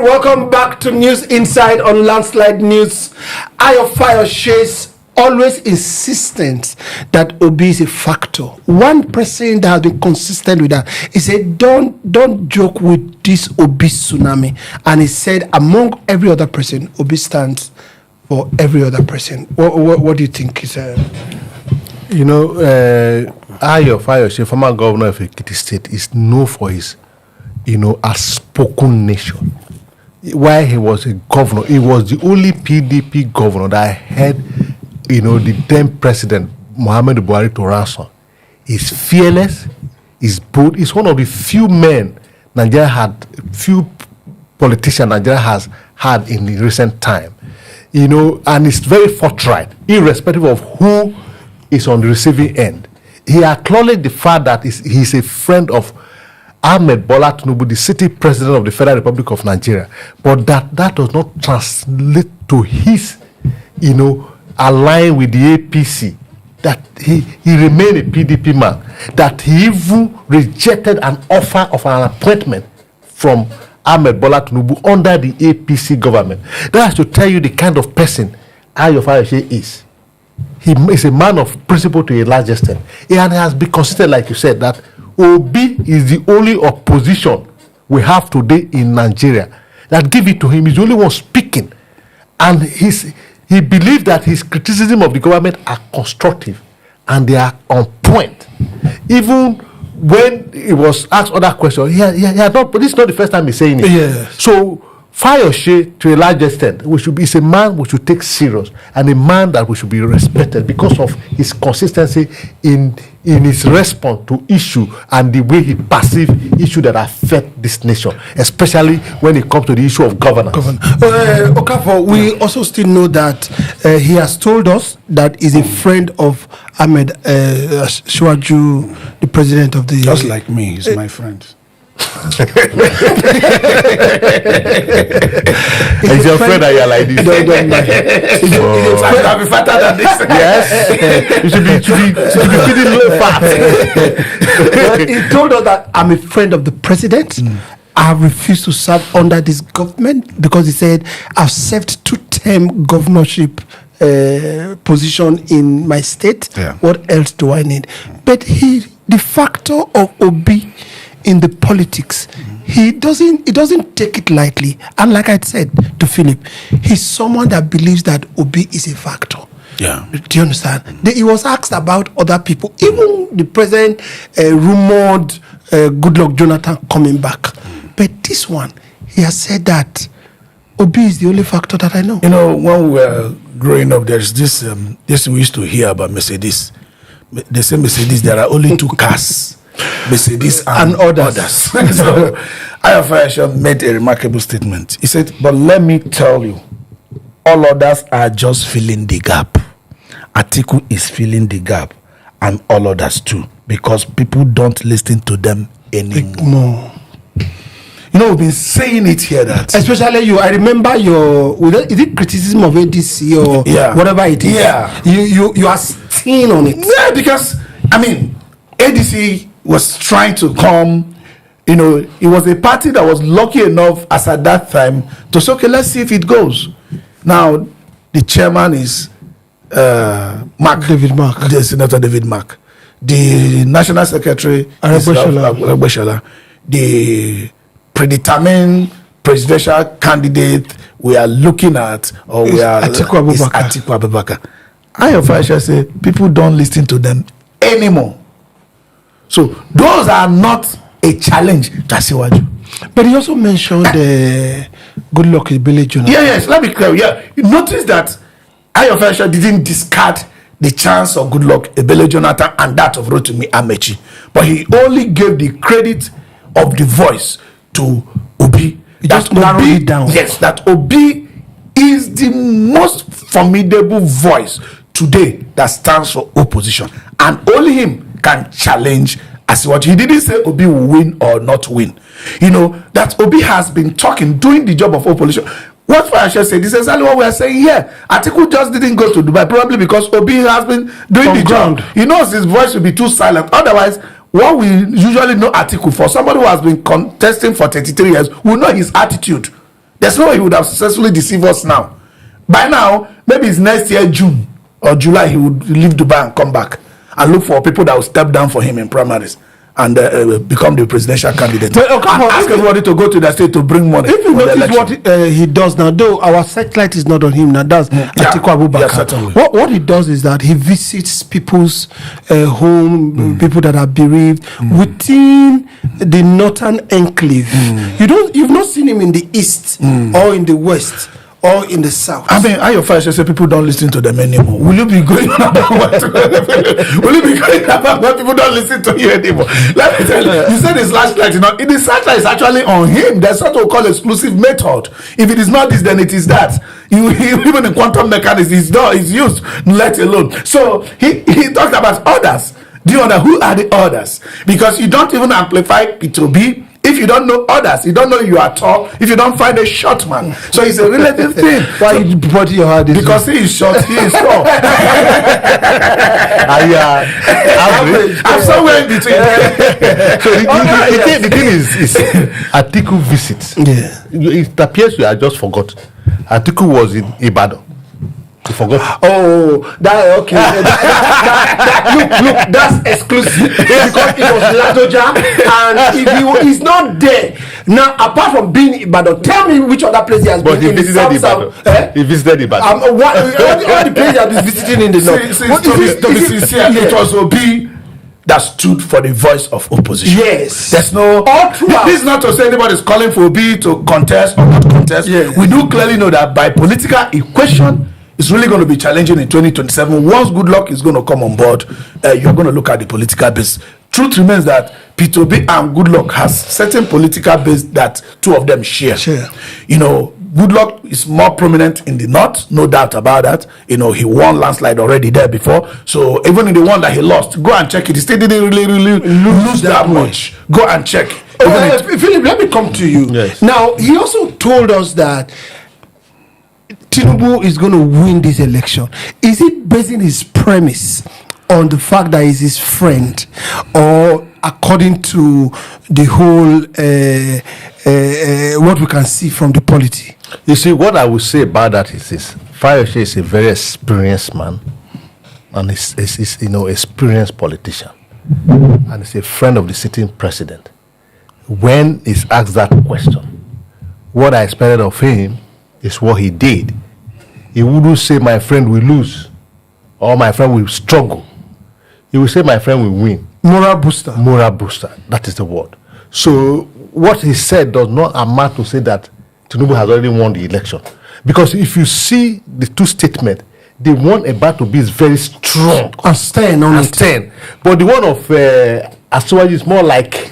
right, welcome back to News Inside on Landslide News. Ayo Fayose always insistent that Obi is a factor. One person that has been consistent with that, he said, don't joke with this Obi tsunami. And he said, among every other person, Obi stands for every other person. What do you think is Ayo Fayose, former governor of Ekiti State, is known for his outspoken nation. While he was a governor, he was the only PDP governor that had, the then president Muhammadu Buhari to ransom. He's fearless, he's bold, he's one of the few politicians Nigeria has had in the recent time. And he's very forthright, irrespective of who is on the receiving end. He acknowledged the fact that he's a friend of Ahmed Bola Tinubu, the city president of the Federal Republic of Nigeria, but that does not translate to his, align with the APC. That he remained a PDP man. That he even rejected an offer of an appointment from Ahmed Bola Tinubu under the APC government. That has to tell you the kind of person Ayo Fayose is. He is a man of principle to a large extent. And he has been consistent, like you said, that Obi is the only opposition we have today in Nigeria. That give it to him. He's the only one speaking. And he believes that his criticism of the government are constructive and they are on point. Even when he was asked other questions, he had not, but this is not the first time he's saying it. Yeah. So Fayose, to a large extent, is a man we should take serious and a man that we should be respected because of his consistency in his response to issue and the way he perceives issues that affect this nation, especially when it comes to the issue of governance. Okafor, we also still know that he has told us that he's a friend of Ahmed Shuaju, the president of the... Just like me, he's my friend. He's your friend that you're like this. I'll be fatter than this. Yes. You should be feeding low fat. He told us that I'm a friend of the president. I refuse to serve under this government because he said I've served 2-term governorship position in my state. Yeah. What else do I need? But the factor of Obi in the politics, he doesn't take it lightly. And like I said to Philip, he's someone that believes that Obi is a factor. Yeah. Do you understand? He was asked about other people, even the president rumored Goodluck Jonathan coming back. But this one, he has said that Obi is the only factor that I know. When we were growing up, there's this we used to hear about Mercedes. They say Mercedes, there are only 2 cars. Mercedes and others. So Ayo Fayose made a remarkable statement. He said, but let me tell you, all others are just filling the gap. Atiku is filling the gap, and all others too, because people don't listen to them anymore. We've been saying it here that, especially you. I remember is it criticism of ADC or whatever it is? Yeah. You are staying on it. Yeah, because ADC was trying to come. It was a party that was lucky enough as at that time to say, okay, let's see if it goes. Now the chairman is David Mark, the Senator David Mark. The national secretary is Agbeshala. The predetermined presidential candidate we are looking at, or we are Atiku Abubakar. Ayo Fayose say people don't listen to them anymore. So those are not a challenge to Asiwaju. But he also mentioned Goodluck Jonathan. Yes, let me clear. Yeah, you notice that Ayo Fayose didn't discard the chance of Goodluck Jonathan and that of Rotimi Amaechi, but he only gave the credit of the voice to Obi. Just narrowed it down. Yes, that Obi is the most formidable voice today that stands for opposition, and only him can challenge Asiwaju. He didn't say Obi will win or not win. That Obi has been doing the job of opposition. What Fayose said, this is exactly what we are saying here. Atiku just didn't go to Dubai, probably because Obi has been doing the job. He knows his voice will be too silent. Otherwise, what we usually know Atiku for, somebody who has been contesting for 33 years, we know his attitude. There's no way he would have successfully deceived us now. By now, maybe it's next year, June or July, he would leave Dubai and come back and look for people that will step down for him in primaries and become the presidential candidate. But, and ask everybody to go to the state to bring money. If you notice what he does now, though our satellite is not on him now, that's Atiku Abubakar. Yeah, certainly. What he does is that he visits people's home, people that are bereaved within the northern enclave. You've not seen him in the east or in the west or in the south. I mean, Ayo Fayose say people don't listen to them anymore. Will you be going about what? Will you be going about when people don't listen to you anymore? Let me tell you, you said his flashlight, the satellite is actually on him. There's what we call exclusive method. If it is not this, then it is that. Even in quantum mechanics, it's used, let alone. So he talked about others. Do you know who are the others? Because you don't even amplify Peter Obi. If you don't know others, you don't know you are tall. If you don't find a short man, so it's a relative thing. Why you put your heart? Because he is short, he is tall. I'm somewhere in between. So the thing is Atiku visits. Yeah. It appears you are just forgotten. Atiku was in Ibadan. You forgot. Oh, that okay. Look, that's exclusive because it was Ladoja, and if he's not there now, apart from being Ibadan, tell me which other place he has But been he in the visited south. Ibadan. He visited Ibadan. All the places he has been visiting in the north. To be sincere, it was Obi that stood for the voice of opposition. Yes. There's no. This is not to say anybody's calling for Obi to contest or not contest. Yes. We do clearly know that by political equation, it's really going to be challenging in 2027. Once Goodluck is going to come on board, you're going to look at the political base. Truth remains that Peter Obi and Goodluck has certain political base that two of them share. Goodluck is more prominent in the north, no doubt about that. He won landslide already there before. So even in the one that he lost, go and check it. He still didn't really lose that much. Go and check. Philip, let me come to you. Yes. Now, he also told us that Tinubu is going to win this election. Is he basing his premise on the fact that he's his friend, or according to the whole what we can see from the polity? You see, what I would say about that is this: Fayose is a very experienced man, and he's experienced politician, and he's a friend of the sitting president. When he's asked that question, what I expected of him is what he did. He wouldn't say my friend will lose or my friend will struggle. He will say my friend will win. Moral booster. Moral booster. That is the word. So what he said does not amount to say that Tinubu has already won the election. Because if you see the two statements, the one about to be is very strong and stern on it. But the one of Asuwaji is more like,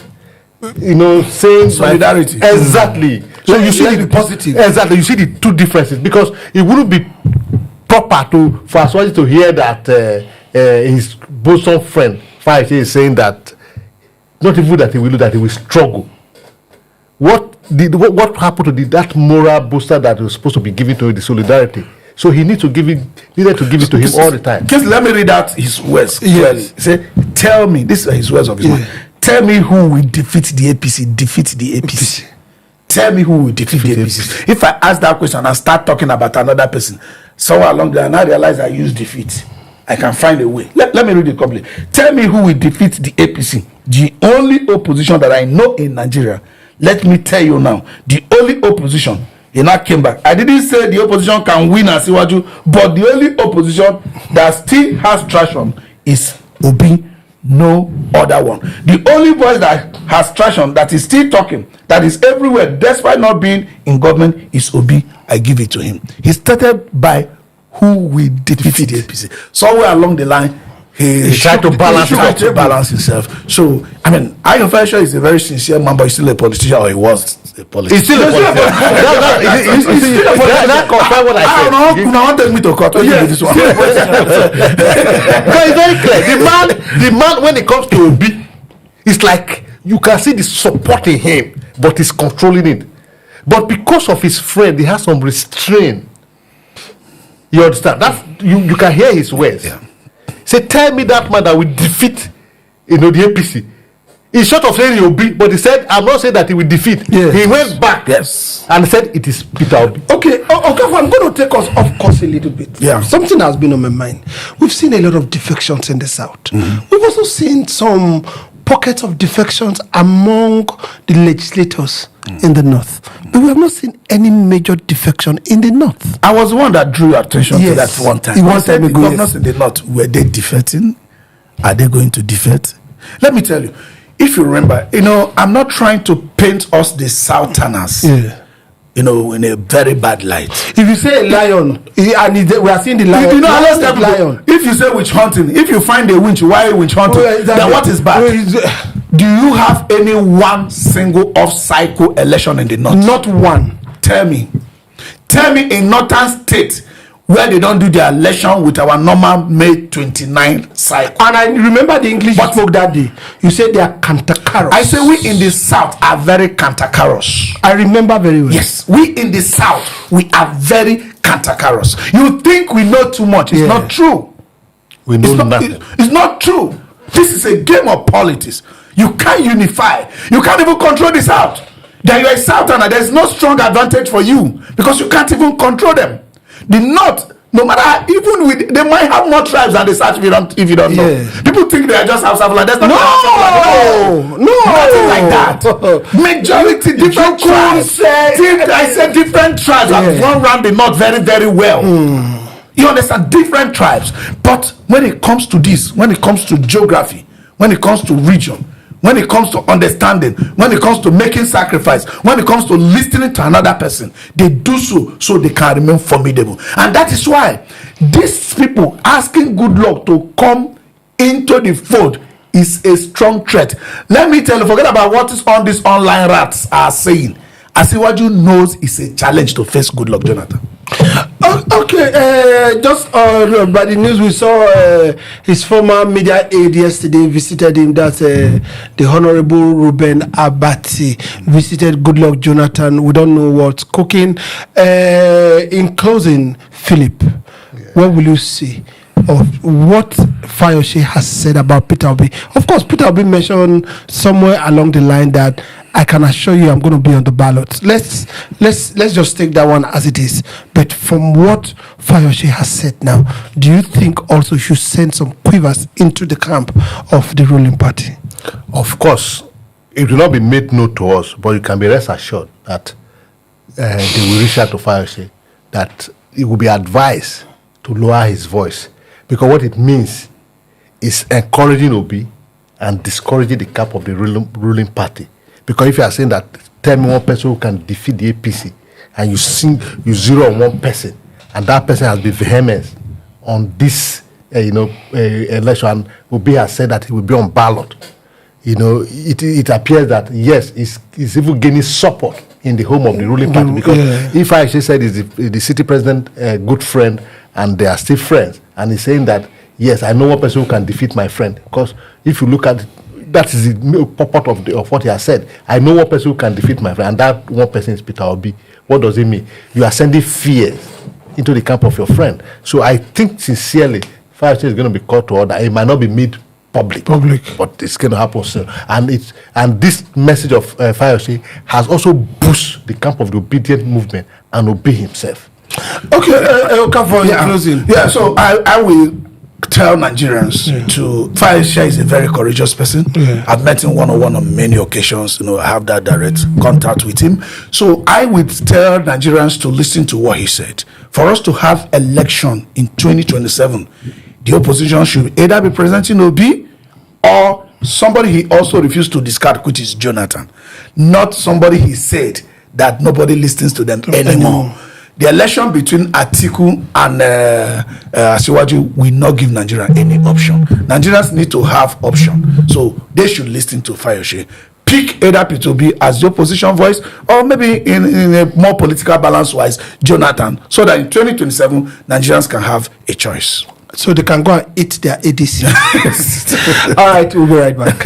saying solidarity. Exactly. So you see the positive. Exactly. You see the two differences, because it wouldn't be proper for Asuwaji to hear that his bosom friend Fayose is saying that not even that he will do, that he will struggle. What happened to that moral booster that was supposed to be given to the solidarity? So he needed to give it to him all the time. Just let me read out his words. Yes. He said, tell me, these are his words of his mind. Tell me who will defeat the APC. Tell me who will defeat the APC. If I ask that question and start talking about another person, somewhere along the line, I realize I use defeat. I can find a way. Let me read it completely. Tell me who will defeat the APC. The only opposition that I know in Nigeria. Let me tell you now, the only opposition. He now came back. I didn't say the opposition can win as Iwaju, but the only opposition that still has traction is Obi. No other one. The only voice that has traction, that is still talking, that is everywhere, despite not being in government, is Obi. I give it to him. He started by who will defeat the APC. Somewhere along the line, he tried to balance himself. So, Ayo Fayose is a very sincere man, but he's still a politician, or he was a politician. He's still a politician. That confirms what I said. I want me to cut. This one. Because it's very clear. The man, when it comes to Obi, it's like you can see the support in him, but he's controlling it. But because of his friend, he has some restraint. You understand? That's you can hear his words. Yeah. Say, tell me that man that will defeat, the APC. He's short of saying he'll be, but he said, I'm not saying that he will defeat. Yes. He went back and said it is Peter Obi. Okay, I'm going to take us off course a little bit. Yeah. Something has been on my mind. We've seen a lot of defections in the South. We've also seen some pockets of defections among the legislators in the North. But we have not seen any major defection in the North. I was the one that drew your attention to that one time. One time the ago, governors in the North, were they defecting? Are they going to defect? Let me tell you, if you remember, I'm not trying to paint us the Southerners, in a very bad light. If you say a lion, and we are seeing the lion, let's tell lion. If you say witch hunting, if you find a winch, why witch hunting? Then what is bad? Do you have any one single off-cycle election in the North? Not one. Tell me in Northern State where they don't do their election with our normal May 29 cycle. And I remember the English you spoke that day. You said they are cantankerous. I say we in the South are very cantankerous. I remember very well. Yes, we in the South, we are very cantankerous. You think we know too much. It's not true. We know nothing. It's not true. This is a game of politics. You can't unify. You can't even control the South. Then you're a Southerner. There's no strong advantage for you because you can't even control them. The North, no matter they might have more tribes than the South if you don't know. People think they are just Hausa Fulani. There's nothing like that. Majority different tribes. I said different tribes have run around the North very, very well. You understand? Different tribes. But when it comes to this, when it comes to geography, when it comes to region, when it comes to understanding, when it comes to making sacrifice, when it comes to listening to another person, they do so they can remain formidable. And that is why these people asking Goodluck to come into the fold is a strong threat. Let me tell you, forget about what is on these online rats are saying. Asiwaju knows it's a challenge to face Goodluck Jonathan. Okay, just by the news we saw his former media aide yesterday visited him. That's the Honorable Reuben Abati visited Goodluck Jonathan. We don't know what's cooking. In closing, Philip, what will you see of what Fayose has said about Peter Obi? Of course, Peter Obi mentioned somewhere along the line that I can assure you I'm going to be on the ballot. Let's just take that one as it is. But from what Fayose has said now, do you think also you should send some quivers into the camp of the ruling party? Of course, it will not be made known to us, but you can be rest assured that they will reach out to Fayose, that it will be advised to lower his voice, because what it means is encouraging Obi and discouraging the camp of the ruling party. Because if you are saying that, tell me one person who can defeat the APC, and you zero on one person, and that person has been vehement on this, election, Obi has said that he will be on ballot. It appears that yes, he's even gaining support in the home of the ruling party, because if I actually said is the city president a good friend and they are still friends, and he's saying that yes, I know one person who can defeat my friend, because if you look at that is the purport of what he has said. I know one person who can defeat my friend, and that one person is Peter Obi. What does it mean? You are sending fears into the camp of your friend. So I think sincerely, Fayose is going to be called to order. It might not be made public, but it's going to happen soon. And this message of Fayose has also boosted the camp of the obedient movement and Obi himself. Okay, for closing. Yeah, so I will tell Nigerians to Fayose is a very courageous person. I've met him one-on-one on many occasions. I have that direct contact with him. So I would tell Nigerians to listen to what he said. For us to have election in 2027, the opposition should either be presenting Obi or somebody he also refused to discard, which is Jonathan. Not somebody he said that nobody listens to them anymore. The election between Atiku and Asiwaju will not give Nigeria any option. Nigerians need to have option. So they should listen to Fayose. Pick either Peter Obi as the opposition voice, or maybe in a more political balance wise, Jonathan, so that in 2027, Nigerians can have a choice. So they can go and eat their ADC. All right, we'll be right back.